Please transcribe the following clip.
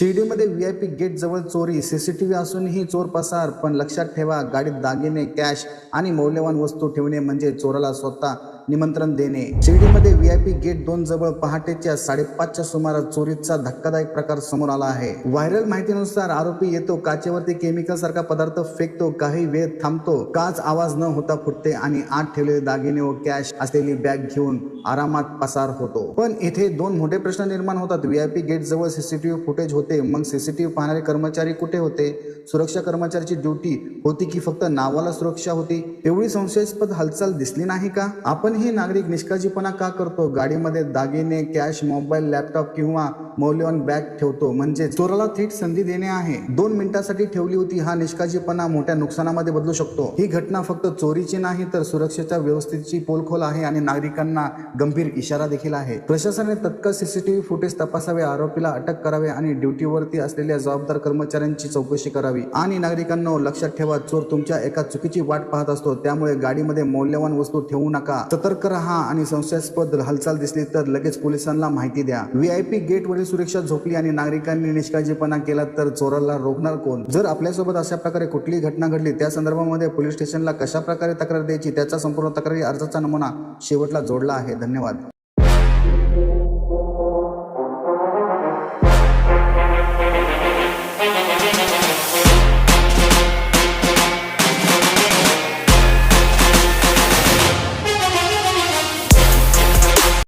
शिर्डीमध्ये VIP gate जवळ चोरी, CCTV असूनही चोर पसार. पण लक्षात ठेवा, गाडीत दागिने, कॅश आणि मौल्यवान वस्तू ठेवणे म्हणजे चोराला स्वतः निमंत्रण देणे. शिर्डीमध्ये व्हीआयपी गेट 2 जवळ पहाटेच्या 5:30च्या सुमारास चोरीचा धक्कादायक प्रकार समोर आला आहे. व्हायरल माहितीनुसार आरोपी येतो, काचेवरती केमिकल सारखा पदार्थ फेकतो, काही वेळ थांबतो, काच आवाज न होता फुटते आणि आत ठेवलेले दागिने व कॅश असलेली बॅग घेऊन आरामात पसार होतो. पण इथे दोन मोठे प्रश्न निर्माण होतात. व्हीआयपी गेट जवळ सीसीटीव्ही फुटेज होते, मग सीसीटीव्ही पाहणारे कर्मचारी कुठे होते? सुरक्षा कर्मचाऱ्याची ड्युटी होती की फक्त नावाला सुरक्षा होती? एवढी संशयास्पद हालचाल दिसली नाही का? आपण हे नागरिक निष्काळजीपणा का करतो? गाडीमध्ये दागिने, कॅश, मोबाईल, लॅपटॉप किंवा मौल्यवान बॅग ठेवतो म्हणजे चोराला थेट संधी देणे आहे. 2 मिनिटांसाठी ठेवली होती. हा निष्काळजीपणा मोठ्या नुकसानामध्ये बदलू शकतो. ही घटना फक्त चोरीची नाही तर सुरक्षेच्या व्यवस्थेची पोलखोल आहे आणि नागरिकांना गंभीर इशारा देखील आहे. प्रशासनाने तत्काळ सीसीटीव्ही फुटेज तपासावे, आरोपीला अटक करावे आणि ड्युटीवरती असलेल्या जबाबदार कर्मचाऱ्यांची चौकशी करावी. आणि नागरिकांना लक्षात ठेवा, चोर तुमच्या एका चुकीची वाट पाहत असतो. त्यामुळे गाडीमध्ये मौल्यवान वस्तू ठेवू नका. सतर्क रहा आणि संशयास्पद हालचाल दिसली तर लगेच पोलिसांना माहिती द्या. व्हीआयपी गेटवरील सुरक्षा झोपली आणि नागरिकांनी निष्काळजीपणा केला तर चोराला रोखणार कोण? जर आपल्यासोबत अशा प्रकारे कुठलीही घटना घडली, त्या संदर्भामध्ये पोलीस स्टेशनला कशा प्रकारे तक्रार द्यायची त्याचा संपूर्ण तक्रारी अर्जाचा नमुना शेवटला जोडला आहे. धन्यवाद.